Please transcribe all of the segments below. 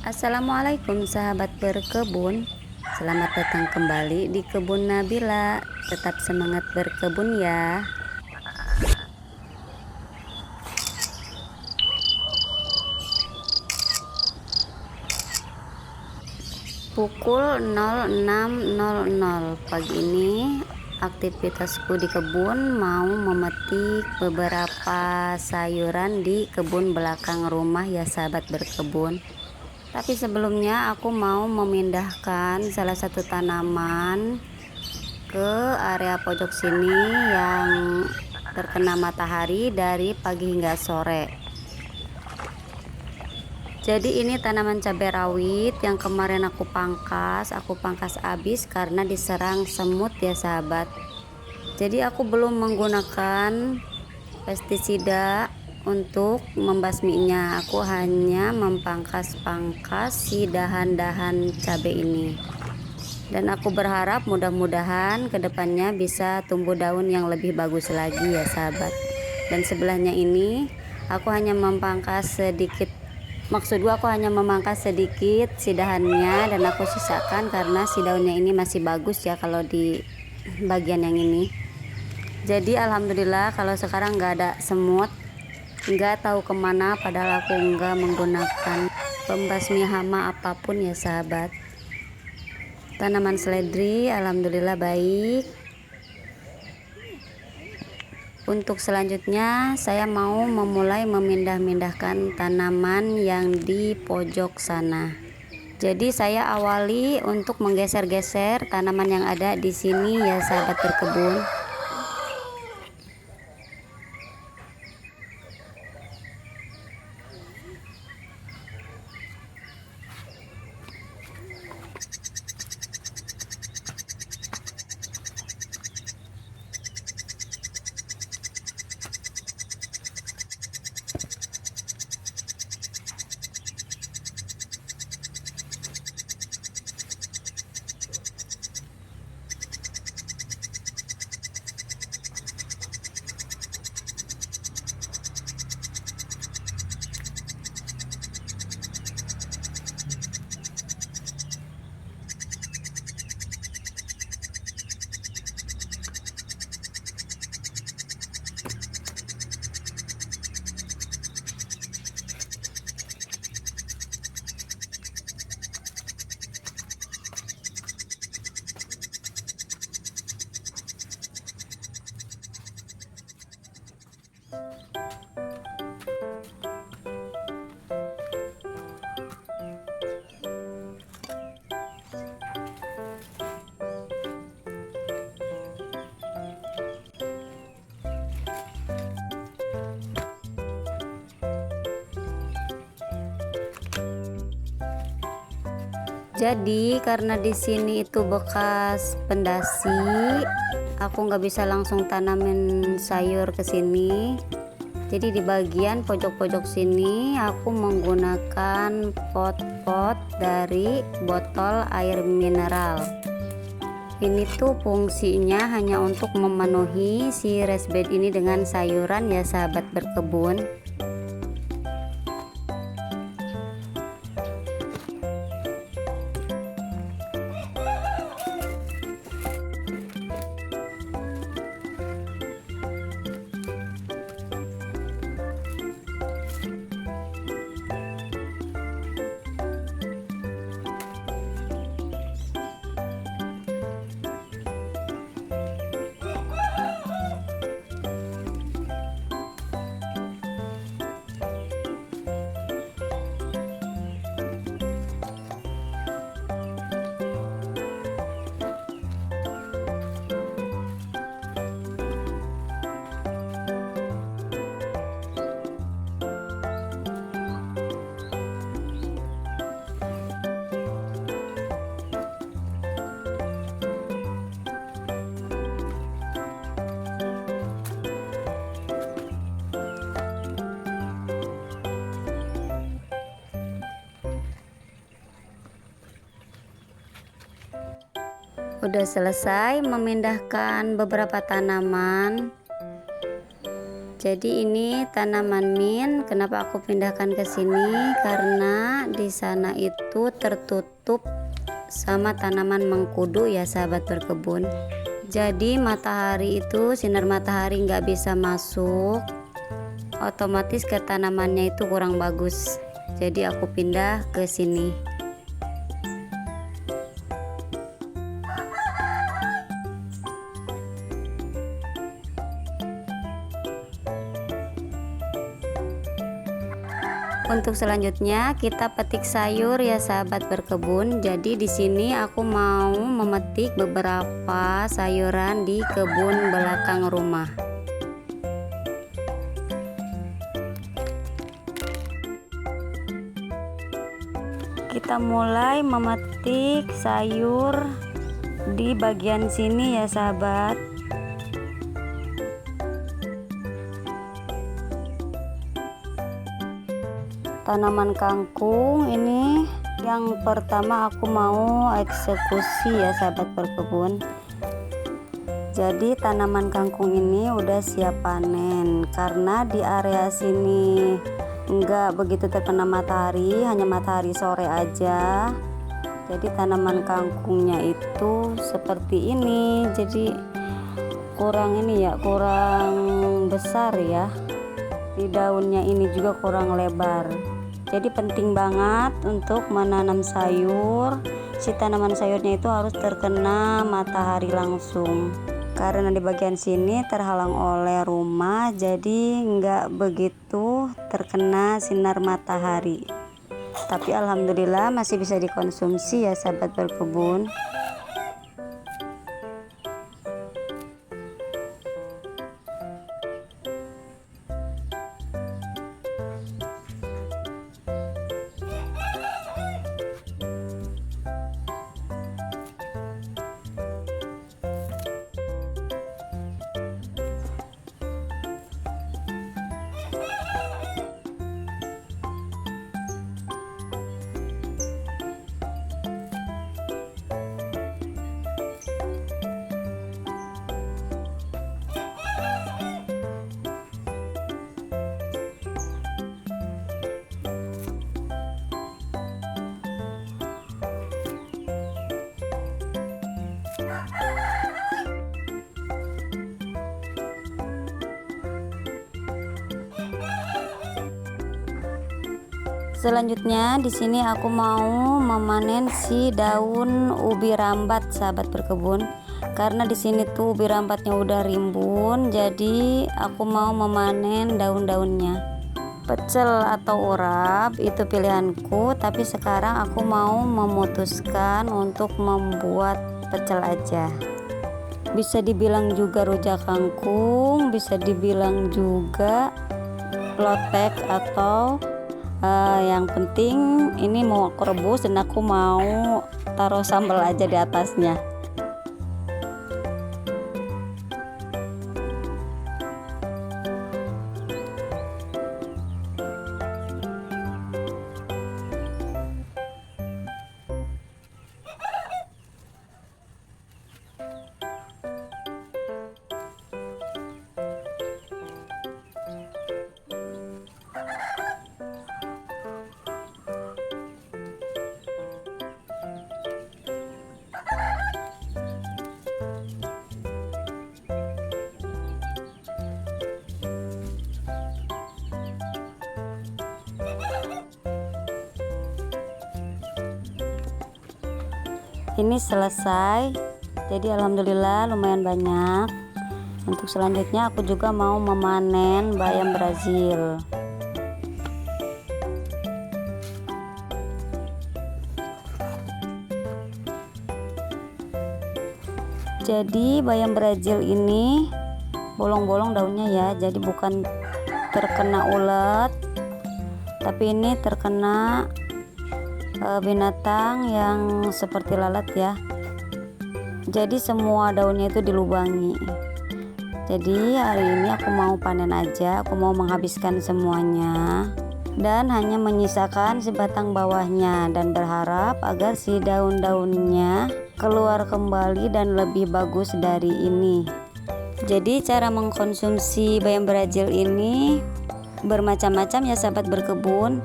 Assalamualaikum sahabat berkebun. Selamat datang kembali di kebun Nabila. Tetap semangat berkebun ya. Pukul 06.00 pagi ini aktivitasku di kebun mau memetik beberapa sayuran di kebun belakang rumah ya sahabat berkebun. Tapi sebelumnya aku mau memindahkan salah satu tanaman ke area pojok sini yang terkena matahari dari pagi hingga sore. Jadi ini tanaman cabai rawit yang kemarin aku pangkas habis karena diserang semut ya sahabat. Jadi aku belum menggunakan pestisida untuk membasminya. Aku hanya mempangkas-pangkas si dahan-dahan cabai ini. Dan aku berharap mudah-mudahan kedepannya bisa tumbuh daun yang lebih bagus lagi ya sahabat. Dan sebelahnya ini aku hanya memangkas sedikit, aku hanya memangkas sedikit si dahannya dan aku sisakan karena si daunnya ini masih bagus ya kalau di bagian yang ini. Jadi alhamdulillah kalau sekarang nggak ada semut, nggak tahu kemana, padahal aku nggak menggunakan pembasmi hama apapun ya sahabat. Tanaman seledri alhamdulillah baik. Untuk selanjutnya saya mau memulai memindah-mindahkan tanaman yang di pojok sana. Jadi saya awali untuk menggeser-geser tanaman yang ada di sini ya sahabat berkebun. Jadi karena di sini itu bekas pendasi, aku nggak bisa langsung tanamin sayur ke sini. Jadi di bagian pojok-pojok sini aku menggunakan pot-pot dari botol air mineral. Ini tuh fungsinya hanya untuk memenuhi si raised bed ini dengan sayuran ya sahabat berkebun. Udah selesai memindahkan beberapa tanaman. Jadi ini tanaman mint. Kenapa aku pindahkan ke sini? Karena di sana itu tertutup sama tanaman mengkudu ya sahabat berkebun. Jadi matahari itu, sinar matahari nggak bisa masuk, otomatis ke tanamannya itu kurang bagus. Jadi aku pindah ke sini. Untuk selanjutnya kita petik sayur ya sahabat berkebun. Jadi di sini aku mau memetik beberapa sayuran di kebun belakang rumah. Kita mulai memetik sayur di bagian sini ya sahabat. Tanaman kangkung ini yang pertama aku mau eksekusi ya sahabat berkebun. Jadi tanaman kangkung ini udah siap panen karena di area sini enggak begitu terkena matahari, hanya matahari sore aja. Jadi tanaman kangkungnya itu seperti ini, jadi kurang ini ya, kurang besar ya. Di daunnya ini juga kurang lebar. Jadi penting banget untuk menanam sayur, si tanaman sayurnya itu harus terkena matahari langsung. Karena di bagian sini terhalang oleh rumah, jadi nggak begitu terkena sinar matahari. Tapi alhamdulillah masih bisa dikonsumsi ya sahabat berkebun. Selanjutnya di sini aku mau memanen si daun ubi rambat sahabat berkebun. Karena di sini tuh ubi rambatnya udah rimbun, jadi aku mau memanen daun-daunnya. Pecel atau urap itu pilihanku, tapi sekarang aku mau memutuskan untuk membuat pecel aja. Bisa dibilang juga rujak kangkung, bisa dibilang juga lotek atau yang penting ini mau aku rebus dan aku mau taruh sambal aja di atasnya. Ini selesai, jadi alhamdulillah lumayan banyak. Untuk selanjutnya aku juga mau memanen bayam Brazil. Jadi bayam Brazil ini bolong-bolong daunnya ya, jadi bukan terkena ulet, tapi ini terkena binatang yang seperti lalat ya. Jadi semua daunnya itu dilubangi. Jadi hari ini aku mau panen aja, aku mau menghabiskan semuanya dan hanya menyisakan sebatang bawahnya, dan berharap agar si daun-daunnya keluar kembali dan lebih bagus dari ini. Jadi cara mengkonsumsi bayam Brazil ini bermacam-macam ya sahabat berkebun.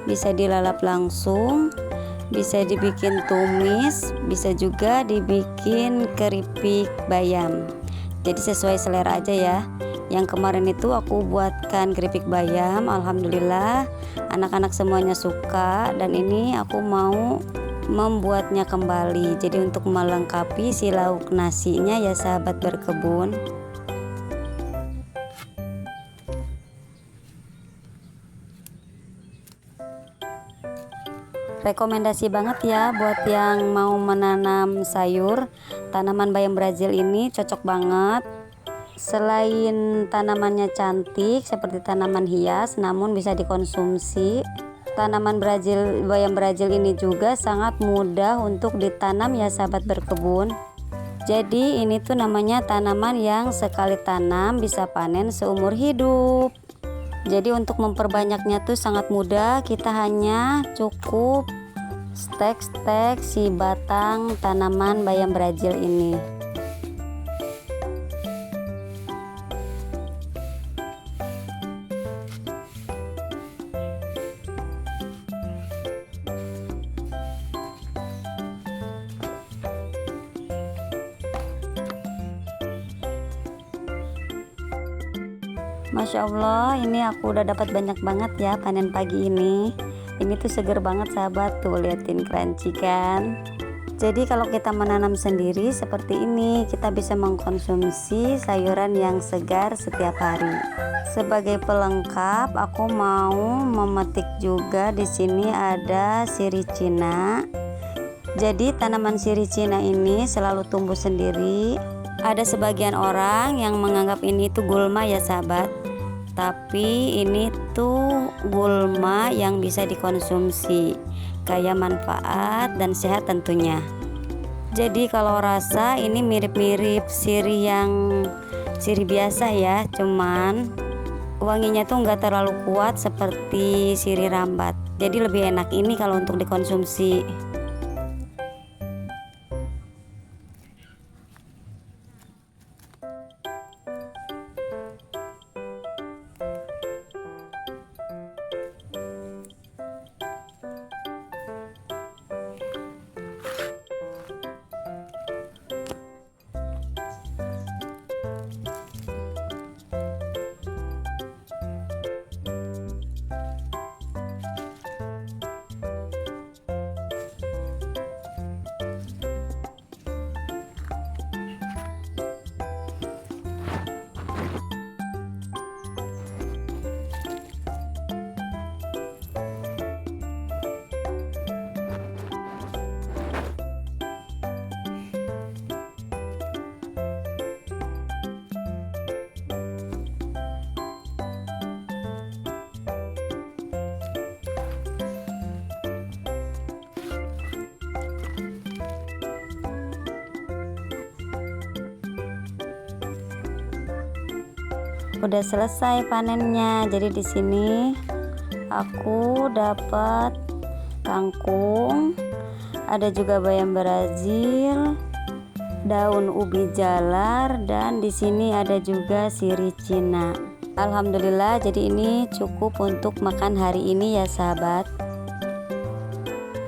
Bisa dilalap langsung, bisa dibikin tumis, bisa juga dibikin keripik bayam. Jadi sesuai selera aja ya. Yang kemarin itu aku buatkan keripik bayam, alhamdulillah anak-anak semuanya suka, dan ini aku mau membuatnya kembali. Jadi untuk melengkapi si lauk nasinya ya sahabat berkebun. Rekomendasi banget ya buat yang mau menanam sayur. Tanaman bayam Brazil ini cocok banget. Selain tanamannya cantik seperti tanaman hias, namun bisa dikonsumsi. Tanaman bayam Brazil ini juga sangat mudah untuk ditanam ya sahabat berkebun. Jadi ini tuh namanya tanaman yang sekali tanam bisa panen seumur hidup. Jadi untuk memperbanyaknya tuh sangat mudah, kita hanya cukup stek-stek si batang tanaman bayam Brazil ini. Masya Allah, ini aku udah dapat banyak banget ya panen pagi ini. Ini tuh seger banget sahabat, tuh liatin crunchy kan. Jadi kalau kita menanam sendiri seperti ini, kita bisa mengkonsumsi sayuran yang segar setiap hari. Sebagai pelengkap, aku mau memetik juga di sini ada sirih Cina. Jadi tanaman sirih Cina ini selalu tumbuh sendiri. Ada sebagian orang yang menganggap ini tuh gulma ya sahabat, tapi ini tuh gulma yang bisa dikonsumsi, kaya manfaat dan sehat tentunya. Jadi kalau rasa ini mirip-mirip sirih biasa ya, cuman wanginya tuh nggak terlalu kuat seperti sirih rambat. Jadi lebih enak ini kalau untuk dikonsumsi. Udah selesai panennya. Jadi di sini aku dapat kangkung, ada juga bayam Brazil, daun ubi jalar, dan di sini ada juga sirih Cina. Alhamdulillah, jadi ini cukup untuk makan hari ini ya sahabat.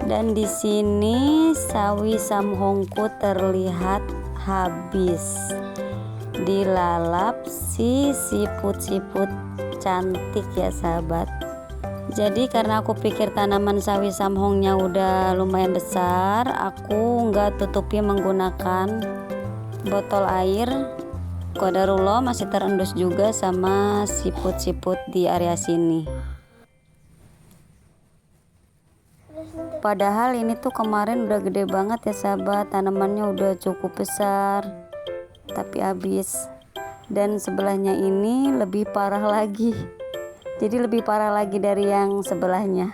Dan di sini sawi samhongku terlihat habis dilalap si siput-siput cantik ya sahabat. Jadi karena aku pikir tanaman sawi samhongnya udah lumayan besar, aku nggak tutupi menggunakan botol air. Qadarullah masih terendus juga sama siput-siput di area sini. Padahal ini tuh kemarin udah gede banget ya sahabat, tanamannya udah cukup besar, tapi habis. Dan sebelahnya ini lebih parah lagi, jadi lebih parah lagi dari yang sebelahnya,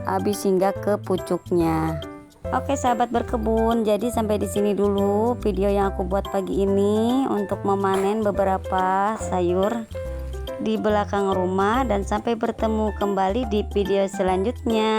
habis hingga ke pucuknya. Oke sahabat berkebun, jadi sampai di sini dulu video yang aku buat pagi ini untuk memanen beberapa sayur di belakang rumah, dan sampai bertemu kembali di video selanjutnya.